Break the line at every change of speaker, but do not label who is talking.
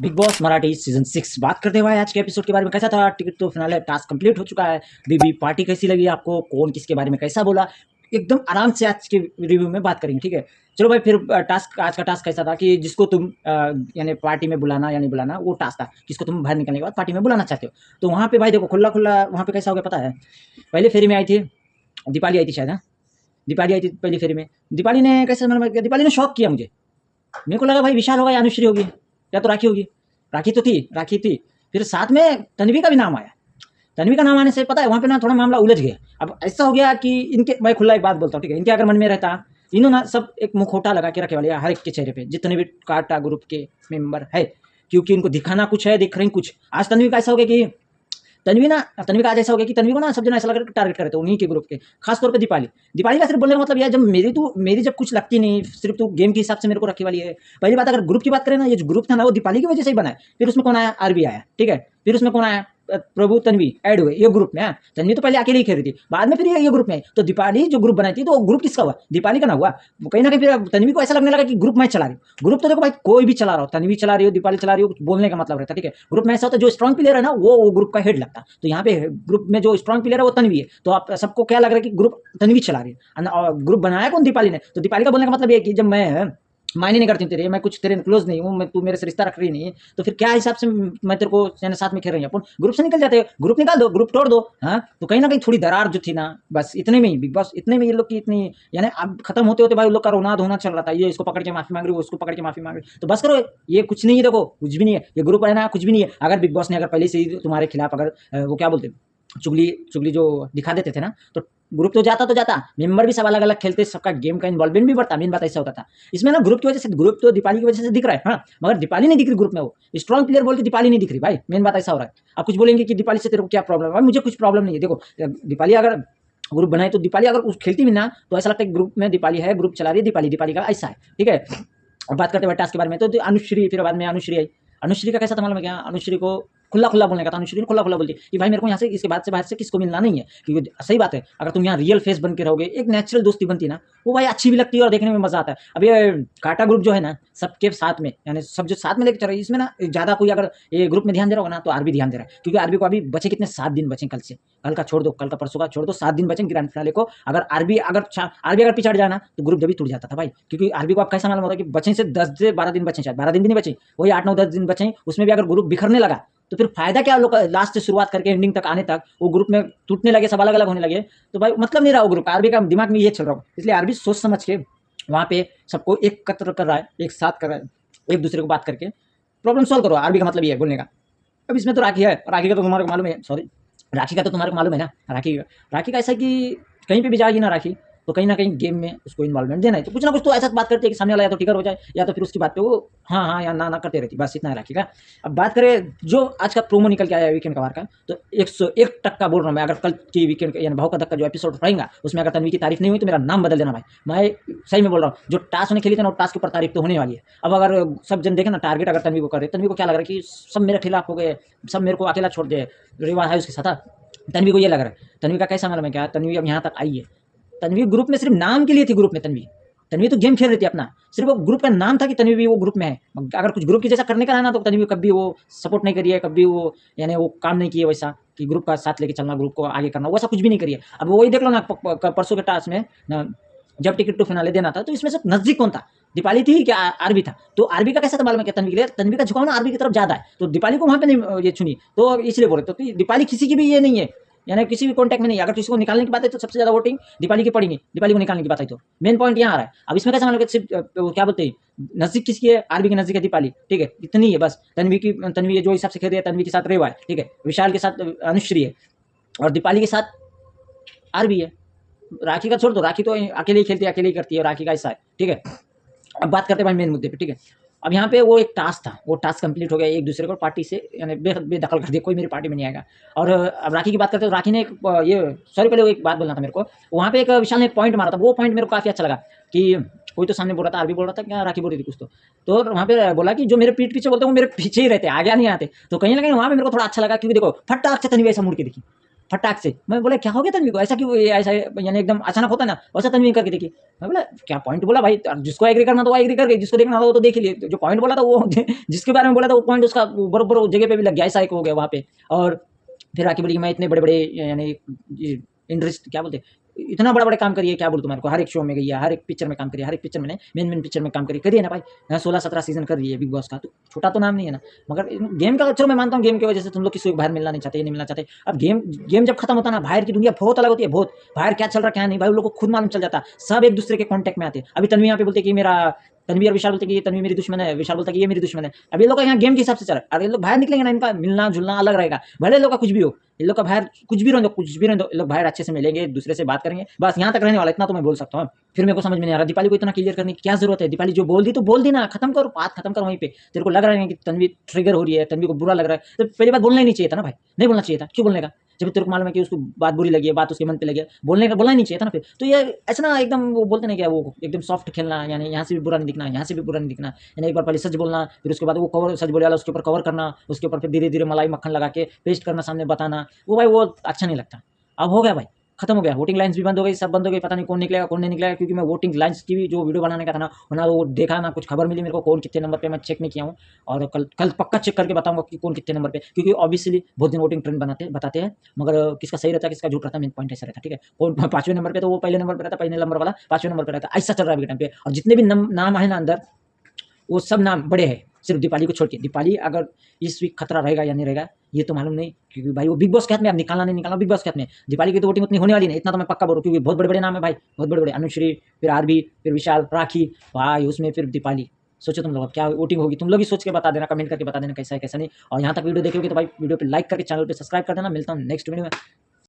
Big boss Marathi season 6 बात करते हुए आज के एपिसोड के बारे में कैसा था। टिकट तो फिनाले टास्क कंप्लीट हो चुका है। बीबी पार्टी कैसी लगी आपको, कौन किसके बारे में कैसा बोला, एकदम आराम से आज के रिव्यू में बात करेंगे। ठीक है, चलो भाई। फिर टास्क, आज का टास्क कैसा था कि जिसको तुम यानी पार्टी में बुलाना या नहीं बुलाना, वो टास्क था। किसको तुम बाहर निकलने के बाद पार्टी में बुलाना चाहते हो, तो वहाँ पे भाई देखो खुला खुला वहाँ पे कैसा हो गया पता है। पहले फेरी में आई थी दीपाली, आई थी शायद। हाँ, दीपाली आई थी पहली फेरी में। दीपाली ने कैसे, मतलब दीपाली ने शॉक किया मुझे। मेरे को लगा भाई विशाल होगा या अनुश्री होगी या तो राखी होगी। राखी तो थी, राखी थी। फिर साथ में तन्वी का भी नाम आया। तन्वी का नाम आने से पता है वहाँ पे ना थोड़ा मामला उलझ गया। अब ऐसा हो गया कि इनके, मैं खुला एक बात बोलता हूँ, ठीक है, इनके अगर मन में रहता, इन्होंने ना सब एक मुखौटा लगा के रखे वाले हर एक के चेहरे पे, जितने भी काटा ग्रुप के मेंबर है, क्योंकि इनको दिखाना कुछ है, दिख रही कुछ। आज तन्वी का ऐसा हो गया कि तन्वी का आज ऐसा हो गया कि तन्वी को ना सब जन ऐसा लग रहा है टारगेट करते हैं उन्हीं के ग्रुप के, खासतौर पे दीपाली। दीपाली का सिर्फ बोलने का मतलब यह है, जब मेरी जब कुछ लगती नहीं, सिर्फ तू गेम के हिसाब से मेरे को रखी वाली है। पहली बात, अगर ग्रुप की बात करें ना, ये जो ग्रुप था ना वो दीपाली की वजह से ही बना है। फिर उसमें कौन आया, आरबी आया, ठीक है। फिर उसमें कौन आया, प्रभु तन्वी ऐड हुए ये ग्रुप में। तन्वी तो पहले अकेले ही खेल रही थी, बाद में फिर ये ग्रुप में आई। तो दीपाली जो ग्रुप बनाई थी, तो ग्रुप किसका हुआ, दीपाली का ना हुआ। कहीं ना कहीं फिर तन्वी को ऐसा लगने लगा कि ग्रुप मैं चला रही हूँ। ग्रुप तो देखो भाई कोई भी चला रहा हो, तन्वी चला रही हो, दीपाली चला रही हो, बोलने का मतलब रहता है, ठीक है। ग्रुप में ऐसा होता है जो स्ट्रॉन्ग प्लेयर है ना वो ग्रुप का हेड लगता है। तो यहाँ पे ग्रुप में जो स्ट्रॉन्ग प्लेयर है वो तन्वी है। तो आप सबको क्या लग रहा है कि ग्रुप तन्वी चला रही है, और ग्रुप बनाया कौन, दीपाली ने। तो दीपाली का बोलने का मतलब ये है कि जब मैं मायने नहीं करती हूँ तेरे, मैं कुछ तेरे क्लोज नहीं हूँ, मैं तू मेरे से रिश्ता रख रही नहीं है, तो फिर क्या हिसाब से मैं तेरे को साथ में खेल रही हूँ। अपन ग्रुप से निकल जाते हैं, ग्रुप निकाल दो, ग्रुप तोड़ दो। हाँ, तो कहीं ना कहीं थोड़ी दरार जो थी ना, बस इतने में ही बिग बॉस, इतने में ये लोग की इतनी, यानी अब खत्म होते होते भाई लोग का रोना धोना चल रहा था। ये इसको पकड़ के माफी मांग रही है, उसको पकड़ के माफी मांग रही है। तो बस करो, ये कुछ नहीं है, देखो कुछ भी नहीं है, ये ग्रुप है ना, कुछ भी नहीं है। अगर बिग बॉस ने अगर पहले से ही तुम्हारे खिलाफ अगर वो क्या बोलते, चुगली चुगली जो दिखा देते थे ना, तो ग्रुप तो जाता, मेंबर भी सब अलग अलग खेलते, सबका गेम का इन्वॉल्वमेंट भी बढ़ता। मेन बात ऐसा होता था इसमें ना, ग्रुप की वजह से, ग्रुप तो दीपाली की वजह से दिख रहा है, हाँ, मगर दीपाली नहीं दिख रही ग्रुप में। वो स्ट्रॉन्ग प्लेयर बोल के दीपाली नहीं दिख रही भाई। मेन बात ऐसा हो रहा है। आप कुछ बोलेंगे कि दीपाली से तेरे को क्या प्रॉब्लम है, मुझे कुछ प्रॉब्लम नहीं है। देखो दीपाली अगर ग्रुप बनाए, तो दीपाली अगर उस खेलती भी ना, तो ऐसा लगता है ग्रुप में दीपाली है, ग्रुप चला रही है दीपाली, दीपाली का ऐसा है, ठीक है। अब बात करते हैं टास्क के बारे में, तो अनुश्री, फिर बाद में अनुश्री आई। अनुश्री का कैसा था मालूम है क्या, अनुश्री को खुला खुला बोलने का था। अनुश्री ने खुला खुला बोलती कि भाई मेरे को यहाँ से, इसके बाद से बाहर से किसको मिलना नहीं है, क्योंकि सही बात है, अगर तुम यहाँ रियल फेस बन के रहोगे, एक नेचुरल दोस्ती बनती है ना, वो भाई अच्छी भी लगती है और देखने में मजा आता है। अब ये काटा ग्रुप जो है ना, सबके साथ में, यानी सब जो साथ में लेके चल रही है, इसमें ना ज्यादा कोई अगर ये ग्रुप में ध्यान दे रहा होगा ना, तो आरबी ध्यान दे रहा है, क्योंकि आरबी को अभी बचे कितने, 7 दिन बचे कल से। कल का छोड़ दो, कल का परसों का छोड़ दो, 7 दिन बचे ग्रैंड फिनाले को। अगर आरबी अगर पिछड़ जाए ना, तो ग्रुप जब भी टूट जाता था भाई, क्योंकि आरबी को आप कैसा मालूम होता है कि बचे से 10 से 12 दिन बचे, शायद 12 दिन भी नहीं बचे, वही 8 9 10 दिन बचे। उसमें भी अगर ग्रुप बिखरने लगा, तो फिर फायदा क्या, लोग लास्ट से शुरुआत करके एंडिंग तक आने तक वो ग्रुप में टूटने लगे, सब अलग अलग होने लगे, तो भाई मतलब नहीं रहा वो ग्रुप। आरबी का दिमाग में ये चल रहा हो, इसलिए आरबी सोच समझ के वहाँ पे सबको एकत्र कर रहा है, एक साथ कर रहा है, एक दूसरे को बात करके प्रॉब्लम सॉल्व करो। आरबी का मतलब ये है बोलने का। अब इसमें तो राखी है, राखी का तो तुम्हारे को मालूम है, सॉरी, राखी का तो तुम्हारे को मालूम है ना। राखी का ऐसा है कि कहीं पे भी जाएगी ना राखी, तो कहीं ना कहीं गेम में उसको इन्वॉल्वमेंट देना है, तो कुछ ना कुछ तो ऐसा बात करती है कि सामने वाला या तो टिकर हो जाए, या तो फिर उसकी बात पे वो हाँ हाँ या ना करते रहती, बस इतना है राखी का। अब बात करें जो आज का प्रोमो निकल के आया वीकेंड का बाहर का, तो 101% बोल रहा हूँ मैं, अगर कल की वीकेंड यानी भाव का धक्का जो एपिसोड रहेगा, उसमें अगर तन्वी की तारीफ नहीं हुई तो मेरा नाम बदल देना भाई। मैं सही में बोल रहा हूँ, जो टास्क ने खेली थी ना, टास्क के ऊपर तारीफ तो होने वाली है। अब अगर सब जन देखे ना, टारगेट अगर तन्वी को करे, तन्वी को क्या लग रहा है कि सब मेरे खिलाफ हो गए, सब मेरे को अकेला छोड़ दे, रिवाज है उसके साथ। तन्वी को ये लग रहा है। तन्वी का कैसा मालूम है क्या, तन्वी अब यहाँ तक आई है, तन्वी ग्रुप में सिर्फ नाम के लिए थी। ग्रुप में तन्वी तो गेम खेल रही थी अपना, सिर्फ वो ग्रुप का नाम था कि तन्वी भी वो ग्रुप में है। अगर कुछ ग्रुप की जैसा करने का है ना, तो तन्वी कभी वो सपोर्ट नहीं करी है, कभी वो यानी वो काम नहीं किए वैसा कि ग्रुप का साथ लेके चलना, ग्रुप को आगे करना, वैसा कुछ भी नहीं करिए। अब वही देख लो ना, परसों के टास्क में ना, जब टिकट टू फिनाले देना था, तो इसमें से नजदीक कौन था, दीपाली थी क्या आरबी था। तो आरबी का कैसा था मालूम है क्या, तन्वी के लिए, तन्वी का झुकाव ना आरबी की तरफ ज्यादा है, तो दीपाली को वहां पे नहीं ये चुनी, तो इसलिए बोल रहे। तो दीपाली किसी की भी ये नहीं है, यानी किसी भी कॉन्टैक्ट में नहीं। अगर किसी को निकालने की बात है, तो सबसे ज्यादा वोटिंग दीपाली की पड़ेगी, दीपाली को निकालने की बात है। तो मेन पॉइंट यहाँ आ रहा है। अब इसमें कैसा मालूम सिर्फ क्या बोलते हैं, नजदीक किसकी है, आरबी के नजदीक है दीपाली, ठीक है, इतनी है बस। तन्वी जो हिसाब से खेल रही है, तन्वी के साथ रेवा है, ठीक है, विशाल के साथ अनुश्री है, और दीपाली के साथ आरबी है। राखी का छोड़ दो, राखी तो अकेले ही खेलती है, अकेले ही करती है, राखी का ऐसा है, ठीक है। अब बात करते हैं भाई मेन मुद्दे पे, ठीक है। अब यहाँ पे वो एक टास्क था, वो टास्क कंप्लीट हो गया, एक दूसरे को पार्टी से यानी बेदखल कर दिया, कोई मेरी पार्टी में नहीं आएगा। और अब राखी की बात करते हैं, तो राखी ने एक ये, सॉरी, पहले वो एक बात बोलना था मेरे को। वहाँ पे एक विशाल ने एक पॉइंट मारा था, वो पॉइंट मेरे को काफ़ी अच्छा लगा कि कोई तो सामने बोल रहा था, आरबी बोल रहा था क्या, राखी बोल रही थी कुछ तो वहाँ पे बोला कि जो मेरे पीठ पीछे बोलते हैं वो मेरे पीछे ही रहते हैं, आगे नहीं आते। तो कहीं ना कहीं वहाँ पे मेरे को थोड़ा अच्छा लगा, क्योंकि देखो फटाक से तन्वी ऐसा मुड़ के दिखी, फटाक से। मैं बोला क्या हो गया तन्वी को, ऐसा क्यों, ऐसा यानी एकदम अचानक होता है ना, वैसा तन्वी करके देखी। मैं बोला क्या पॉइंट बोला भाई, जिसको एग्री करना तो वो एग्री कर गई, जिसको देखना था वो तो देख ही लिए। जो पॉइंट बोला था वो जिसके बारे में बोला था वो पॉइंट उसका बरोबर जगह पे भी लग गया, ऐसा एक हो गया वहाँ पे। और फिर आके बोली मैं इतने बड़े बड़े यानी इंडस्ट्री क्या बोलते, इतना बड़ा बड़ा काम करिए, क्या बोलूँ तुम्हारे को, हर एक शो में गई है, हर एक पिक्चर में काम करिए, हर एक पिक्चर में मेन पिक्चर में काम करिए ना भाई। यहाँ 16-17 सीजन कर रही है बिग बॉस का, तो छोटा तो नाम नहीं है ना। मगर गेम का, चलो मैं मानता हूँ गेम की वजह से तुम लोग किसी को बाहर मिलना नहीं चाहते, ये नहीं मिलना चाहते। अब गेम जब खत्म होता है ना, बाहर की दुनिया बहुत अलग होती है, बहुत बाहर क्या चल रहा क्या नहीं भाई उन लोग को खुद मालूम चल जाता, सब एक दूसरे के कॉन्टेक्ट में आते। अभी तन्वी यहाँ पे बोलते कि मेरा, तन्वी और विशाल बोलते कि ये तन्वी मेरी दुश्मन है, विशाल बोलता कि ये मेरी दुश्मन है। अब ये लोग का यहाँ गेम के हिसाब से चल रहा है, अगर ये लोग बाहर निकलेंगे ना, इनका मिलना जुलना अलग रहेगा, भले लोग का कुछ भी हो, इन लोग का बाहर कुछ भी रहने दो, कुछ भी रहने दो, लोग बाहर अच्छे से मिलेंगे, एक दूसरे से बात करेंगे, बस यहाँ तक रहने वाला, इतना तो मैं बोल सकता हूँ। फिर मेरे को समझ में नहीं आ रहा दीपाली को इतना क्लियर करने की क्या जरूरत है। दीपाली जो बोल दी तो बोल दी ना, खत्म करो, बात खत्म करो वहीं पे। तेरे को लग रहा है कि तन्वी ट्रिगर हो रही है, तन्वी को बुरा लग रहा है, तो पहली बात बोलना ही नहीं चाहिए था ना भाई, नहीं बोलना चाहिए था, क्यों बोलने का, जब तेरे को मालूम है कि उसको बात बुरी लगी है, बात उसके मन पे लगी है, बोलना ही नहीं चाहिए था ना फिर। तो ये ऐसा ना एकदम वो बोलते नहीं क्या, वो एकदम सॉफ्ट खेलना, यानी यहाँ से भी बुरा नहीं दिखना, यहाँ से भी बुरा नहीं दिखना, यानी एक बार पहले सच बोलना, फिर उसके बाद वो कवर सच बोले वाला उसके ऊपर कवर करना, उसके ऊपर फिर धीरे धीरे मलाई मक्खन लगा के पेस्ट करना, सामने बताना, वो भाई वो अच्छा नहीं लगता। अब हो गया भाई, खत्म हो गया, वोटिंग लाइन्स भी बंद हो गई, सब बंद हो गई, पता नहीं कौन निकलेगा कौन नहीं निकलेगा, क्योंकि मैं वोटिंग लाइन्स की भी जो वीडियो बनाने का था ना वो देखा ना, कुछ खबर मिली मेरे को कौन कितने नंबर पे, मैं चेक नहीं किया हूँ। और कल पक्का चेक करके बताऊंगा कि कौन कितने नंबर पे, क्योंकि ऑब्वियसली बहुत दिन वोटिंग ट्रेंड बताते हैं, मगर किसका सही रहता है किसका झूठ रहता है, मेन पॉइंट ऐसा रहता है, ठीक है। कौन 5वें नंबर पे तो वो पहले नंबर पर रहता, पहले नंबर वाला 5वें नंबर पर रहता, ऐसा चल रहा है अभी टाइम पे। और जितने भी नाम है ना अंदर, वो सब नाम बड़े हैं, सिर्फ दीपाली को छोड़ के। दीपाली अगर इस वीक खतरा रहेगा या नहीं रहेगा ये तो मालूम नहीं, क्योंकि भाई वो बिग बॉस के हाथ में, अब निकालना नहीं निकालना बिग बॉस के हाथ में। दीपाली की तो वोटिंग उतनी होने वाली नहीं, इतना तो मैं पक्का बोलूँ, क्योंकि बहुत बड़े बड़े नाम है भाई, बहुत बड़े बड़े, अनुश्री, फिर आरबी, फिर विशाल, राखी, भाई उसमें फिर दीपाली। सोचो तुम लोग अब क्या वोटिंग होगी, तुम लोग ही सोच के बता देना, कमेंट करके बता देना कैसा है कैसा नहीं। और यहाँ तक वीडियो देखोगे तो भाई वीडियो पे लाइक करके चैनल पे सब्सक्राइब कर देना। मिलता हूँ नेक्स्ट वीडियो में।